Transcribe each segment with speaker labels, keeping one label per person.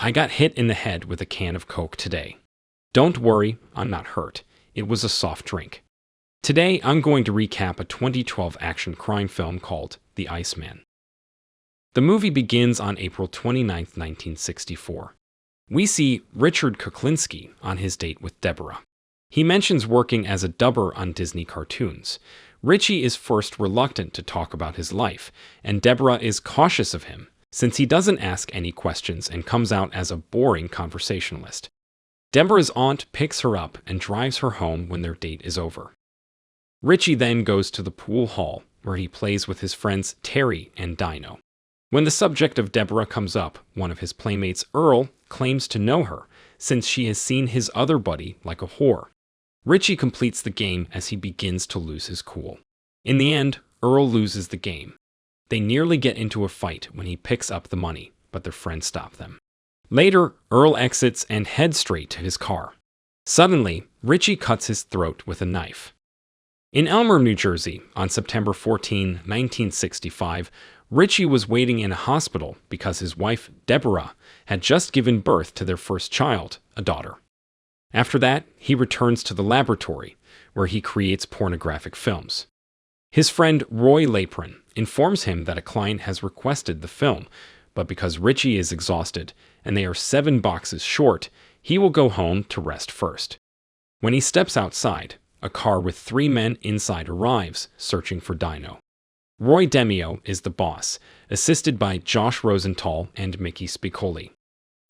Speaker 1: I got hit in the head with a can of Coke today. Don't worry, I'm not hurt. It was a soft drink. Today, I'm going to recap a 2012 action crime film called The Iceman. The movie begins on April 29, 1964. We see Richard Kuklinski on his date with Deborah. He mentions working as a dubber on Disney cartoons. Richie is first reluctant to talk about his life, and Deborah is cautious of him, since he doesn't ask any questions and comes out as a boring conversationalist. Deborah's aunt picks her up and drives her home when their date is over. Richie then goes to the pool hall, where he plays with his friends Terry and Dino. When the subject of Deborah comes up, one of his playmates, Earl, claims to know her, since she has seen his other buddy like a whore. Richie completes the game as he begins to lose his cool. In the end, Earl loses the game. They nearly get into a fight when he picks up the money, but their friends stop them. Later, Earl exits and heads straight to his car. Suddenly, Richie cuts his throat with a knife. In Elmer, New Jersey, on September 14, 1965, Richie was waiting in a hospital because his wife, Deborah, had just given birth to their first child, a daughter. After that, he returns to the laboratory, where he creates pornographic films. His friend Roy Lapron informs him that a client has requested the film, but because Richie is exhausted and they are 7 boxes short, he will go home to rest first. When he steps outside, a car with 3 men inside arrives, searching for Dino. Roy Demeo is the boss, assisted by Josh Rosenthal and Mickey Scicoli.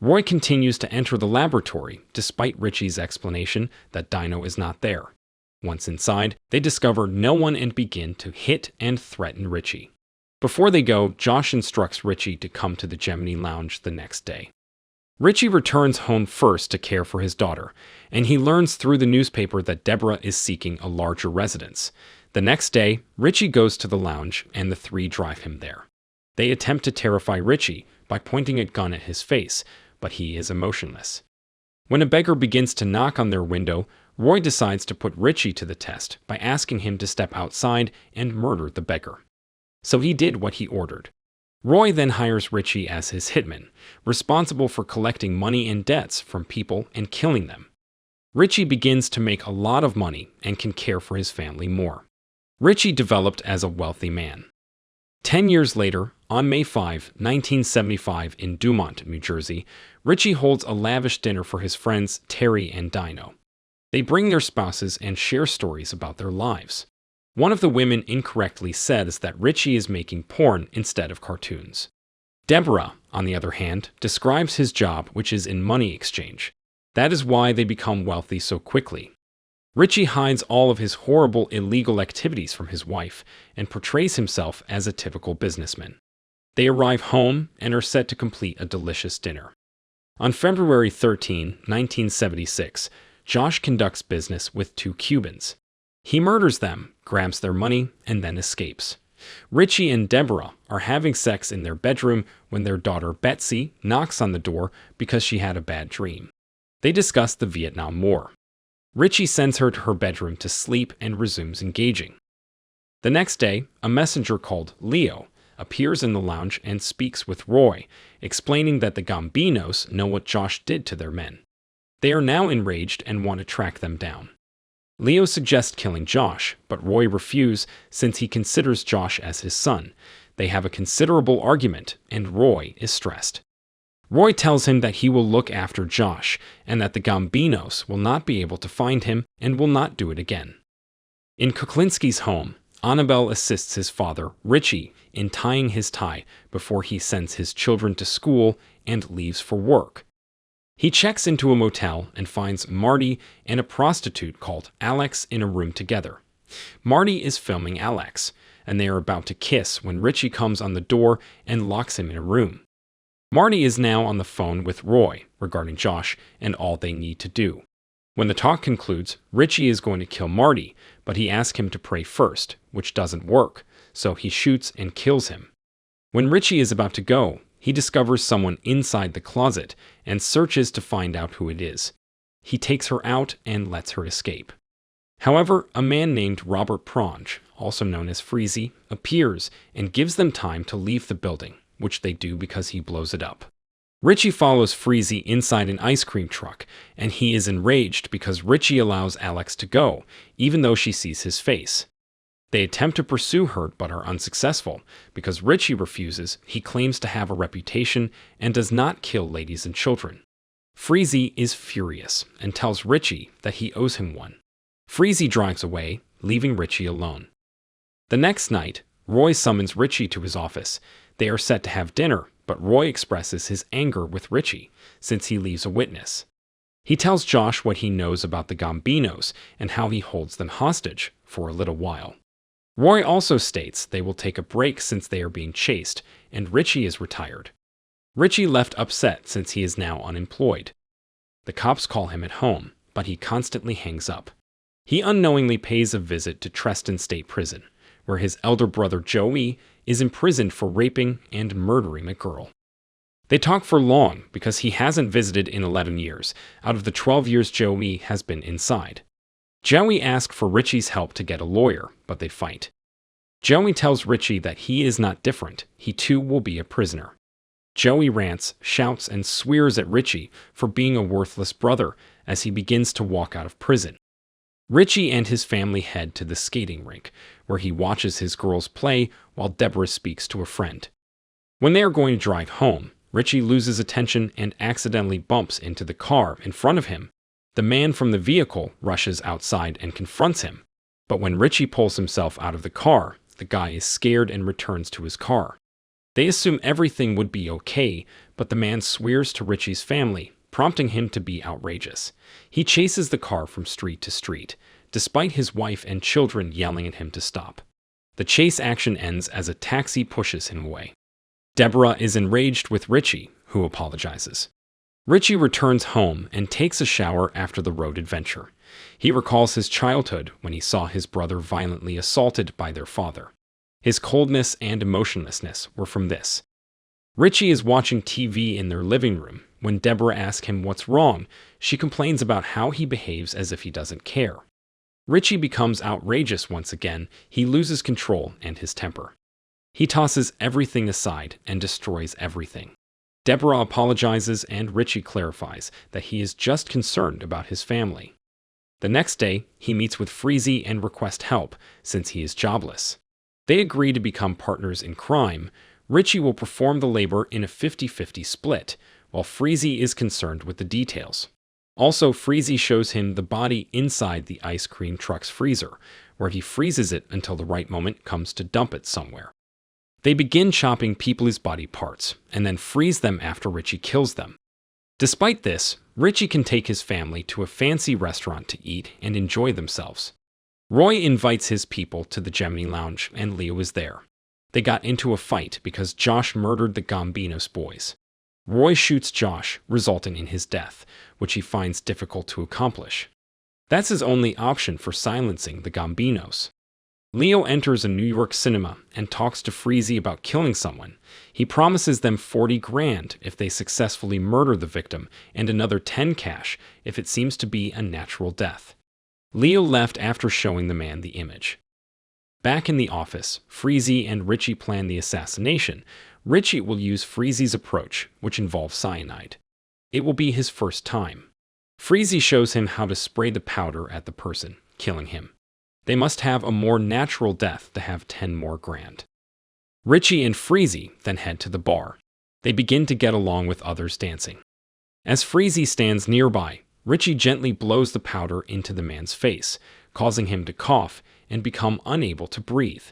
Speaker 1: Roy continues to enter the laboratory, despite Richie's explanation that Dino is not there. Once inside, they discover no one and begin to hit and threaten Richie. Before they go, Josh instructs Richie to come to the Gemini Lounge the next day. Richie returns home first to care for his daughter, and he learns through the newspaper that Deborah is seeking a larger residence. The next day, Richie goes to the lounge, and the 3 drive him there. They attempt to terrify Richie by pointing a gun at his face, but he is emotionless. When a beggar begins to knock on their window, Roy decides to put Richie to the test by asking him to step outside and murder the beggar. So he did what he ordered. Roy then hires Richie as his hitman, responsible for collecting money and debts from people and killing them. Richie begins to make a lot of money and can care for his family more. Richie developed as a wealthy man. 10 years later, on May 5, 1975, in Dumont, New Jersey, Richie holds a lavish dinner for his friends Terry and Dino. They bring their spouses and share stories about their lives. One of the women incorrectly says that Richie is making porn instead of cartoons. Deborah, on the other hand, describes his job, which is in money exchange. That is why they become wealthy so quickly. Richie hides all of his horrible illegal activities from his wife and portrays himself as a typical businessman. They arrive home and are set to complete a delicious dinner. On February 13, 1976, Josh conducts business with 2 Cubans. He murders them, grabs their money, and then escapes. Richie and Deborah are having sex in their bedroom when their daughter Betsy knocks on the door because she had a bad dream. They discuss the Vietnam War. Richie sends her to her bedroom to sleep and resumes engaging. The next day, a messenger called Leo appears in the lounge and speaks with Roy, explaining that the Gambinos know what Josh did to their men. They are now enraged and want to track them down. Leo suggests killing Josh, but Roy refuses since he considers Josh as his son. They have a considerable argument, and Roy is stressed. Roy tells him that he will look after Josh, and that the Gambinos will not be able to find him and will not do it again. In Kuklinski's home, Anabel assists his father, Richie, in tying his tie before he sends his children to school and leaves for work. He checks into a motel and finds Marty and a prostitute called Alex in a room together. Marty is filming Alex, and they are about to kiss when Richie comes on the door and locks him in a room. Marty is now on the phone with Roy regarding Josh and all they need to do. When the talk concludes, Richie is going to kill Marty, but he asks him to pray first, which doesn't work, so he shoots and kills him. When Richie is about to go, he discovers someone inside the closet and searches to find out who it is. He takes her out and lets her escape. However, a man named Robert Pronge, also known as Freezy, appears and gives them time to leave the building, which they do because he blows it up. Richie follows Freezy inside an ice cream truck, and he is enraged because Richie allows Alex to go, even though she sees his face. They attempt to pursue her but are unsuccessful. Because Richie refuses, he claims to have a reputation and does not kill ladies and children. Freezy is furious and tells Richie that he owes him one. Freezy drives away, leaving Richie alone. The next night, Roy summons Richie to his office. They are set to have dinner, but Roy expresses his anger with Richie since he leaves a witness. He tells Josh what he knows about the Gambinos and how he holds them hostage for a little while. Roy also states they will take a break since they are being chased, and Richie is retired. Richie left upset since he is now unemployed. The cops call him at home, but he constantly hangs up. He unknowingly pays a visit to Treston State Prison, where his elder brother Joey is imprisoned for raping and murdering a girl. They talk for long because he hasn't visited in 11 years, out of the 12 years Joey has been inside. Joey asks for Richie's help to get a lawyer, but they fight. Joey tells Richie that he is not different, he too will be a prisoner. Joey rants, shouts, and swears at Richie for being a worthless brother as he begins to walk out of prison. Richie and his family head to the skating rink, where he watches his girls play while Deborah speaks to a friend. When they are going to drive home, Richie loses attention and accidentally bumps into the car in front of him. The man from the vehicle rushes outside and confronts him, but when Richie pulls himself out of the car, the guy is scared and returns to his car. They assume everything would be okay, but the man swears to Richie's family, prompting him to be outrageous. He chases the car from street to street, despite his wife and children yelling at him to stop. The chase action ends as a taxi pushes him away. Deborah is enraged with Richie, who apologizes. Richie returns home and takes a shower after the road adventure. He recalls his childhood when he saw his brother violently assaulted by their father. His coldness and emotionlessness were from this. Richie is watching TV in their living room. When Deborah asks him what's wrong, she complains about how he behaves as if he doesn't care. Richie becomes outrageous once again. He loses control and his temper. He tosses everything aside and destroys everything. Deborah apologizes and Richie clarifies that he is just concerned about his family. The next day, he meets with Freezy and requests help since he is jobless. They agree to become partners in crime. Richie will perform the labor in a 50-50 split, while Freezy is concerned with the details. Also, Freezy shows him the body inside the ice cream truck's freezer, where he freezes it until the right moment comes to dump it somewhere. They begin chopping people's body parts, and then freeze them after Richie kills them. Despite this, Richie can take his family to a fancy restaurant to eat and enjoy themselves. Roy invites his people to the Gemini Lounge, and Leo is there. They got into a fight because Josh murdered the Gambinos boys. Roy shoots Josh, resulting in his death, which he finds difficult to accomplish. That's his only option for silencing the Gambinos. Leo enters a New York cinema and talks to Freezy about killing someone. He promises them 40 grand if they successfully murder the victim and another 10 cash if it seems to be a natural death. Leo left after showing the man the image. Back in the office, Freezy and Richie plan the assassination. Richie will use Freezy's approach, which involves cyanide. It will be his first time. Freezy shows him how to spray the powder at the person, killing him. They must have a more natural death to have 10 more grand. Richie and Freezy then head to the bar. They begin to get along with others dancing. As Freezy stands nearby, Richie gently blows the powder into the man's face, causing him to cough and become unable to breathe.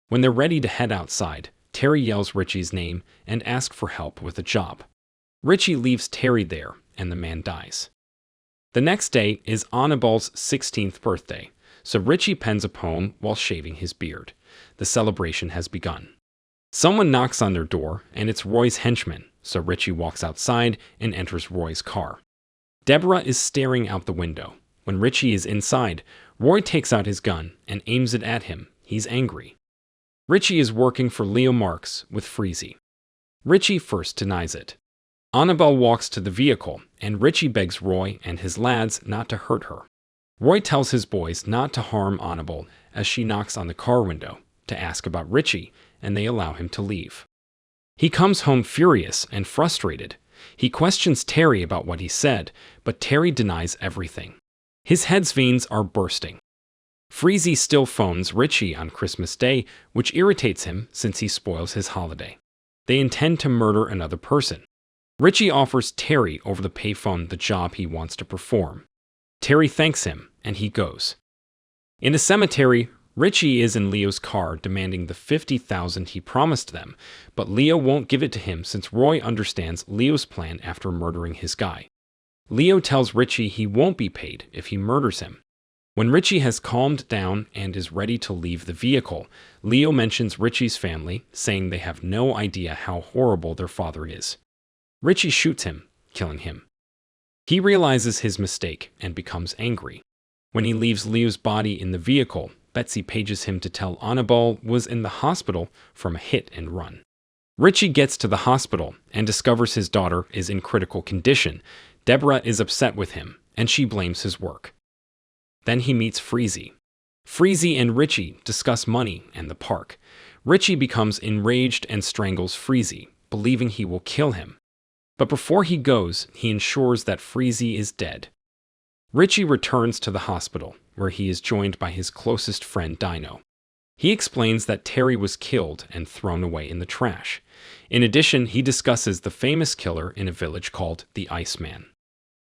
Speaker 1: When they're ready to head outside, Terry yells Richie's name and asks for help with a job. Richie leaves Terry there, and the man dies. The next day is Anabel's 16th birthday, so Richie pens a poem while shaving his beard. The celebration has begun. Someone knocks on their door, and it's Roy's henchman, so Richie walks outside and enters Roy's car. Deborah is staring out the window. When Richie is inside, Roy takes out his gun and aims it at him. He's angry. Richie is working for Leo Marks with Freezy. Richie first denies it. Anabel walks to the vehicle, and Richie begs Roy and his lads not to hurt her. Roy tells his boys not to harm Anabel as she knocks on the car window to ask about Richie, and they allow him to leave. He comes home furious and frustrated. He questions Terry about what he said, but Terry denies everything. His head's veins are bursting. Freezy still phones Richie on Christmas Day, which irritates him since he spoils his holiday. They intend to murder another person. Richie offers Terry over the payphone the job he wants to perform. Terry thanks him, and he goes. In a cemetery, Richie is in Leo's car demanding the $50,000 he promised them, but Leo won't give it to him since Roy understands Leo's plan after murdering his guy. Leo tells Richie he won't be paid if he murders him. When Richie has calmed down and is ready to leave the vehicle, Leo mentions Richie's family, saying they have no idea how horrible their father is. Richie shoots him, killing him. He realizes his mistake and becomes angry. When he leaves Leo's body in the vehicle, Betsy pages him to tell Anabel was in the hospital from a hit and run. Richie gets to the hospital and discovers his daughter is in critical condition. Deborah is upset with him, and she blames his work. Then he meets Freezy. Freezy and Richie discuss money and the park. Richie becomes enraged and strangles Freezy, believing he will kill him. But before he goes, he ensures that Freezy is dead. Richie returns to the hospital, where he is joined by his closest friend Dino. He explains that Terry was killed and thrown away in the trash. In addition, he discusses the famous killer in a village called the Iceman.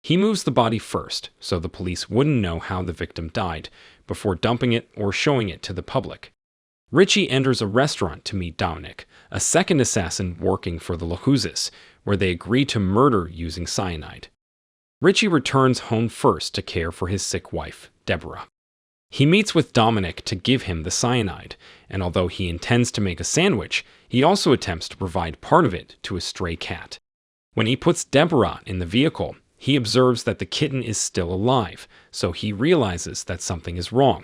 Speaker 1: He moves the body first, so the police wouldn't know how the victim died, before dumping it or showing it to the public. Richie enters a restaurant to meet Dominic, a second assassin working for the Lahuzes, where they agree to murder using cyanide. Richie returns home first to care for his sick wife, Deborah. He meets with Dominic to give him the cyanide, and although he intends to make a sandwich, he also attempts to provide part of it to a stray cat. When he puts Deborah in the vehicle, he observes that the kitten is still alive, so he realizes that something is wrong.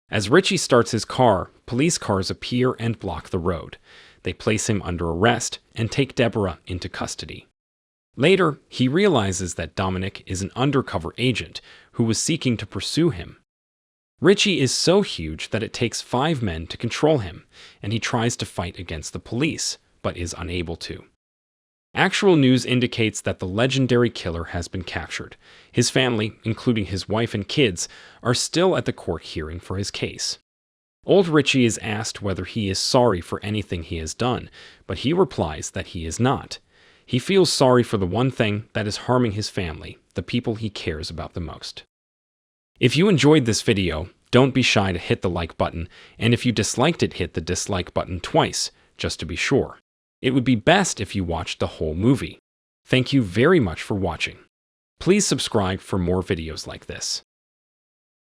Speaker 1: As Richie starts his car, police cars appear and block the road. They place him under arrest and take Deborah into custody. Later, he realizes that Dominic is an undercover agent who was seeking to pursue him. Richie is so huge that it takes 5 men to control him, and he tries to fight against the police, but is unable to. Actual news indicates that the legendary killer has been captured. His family, including his wife and kids, are still at the court hearing for his case. Old Richie is asked whether he is sorry for anything he has done, but he replies that he is not. He feels sorry for the one thing that is harming his family, the people he cares about the most. If you enjoyed this video, don't be shy to hit the like button, and if you disliked it, hit the dislike button twice, just to be sure. It would be best if you watched the whole movie. Thank you very much for watching. Please subscribe for more videos like this.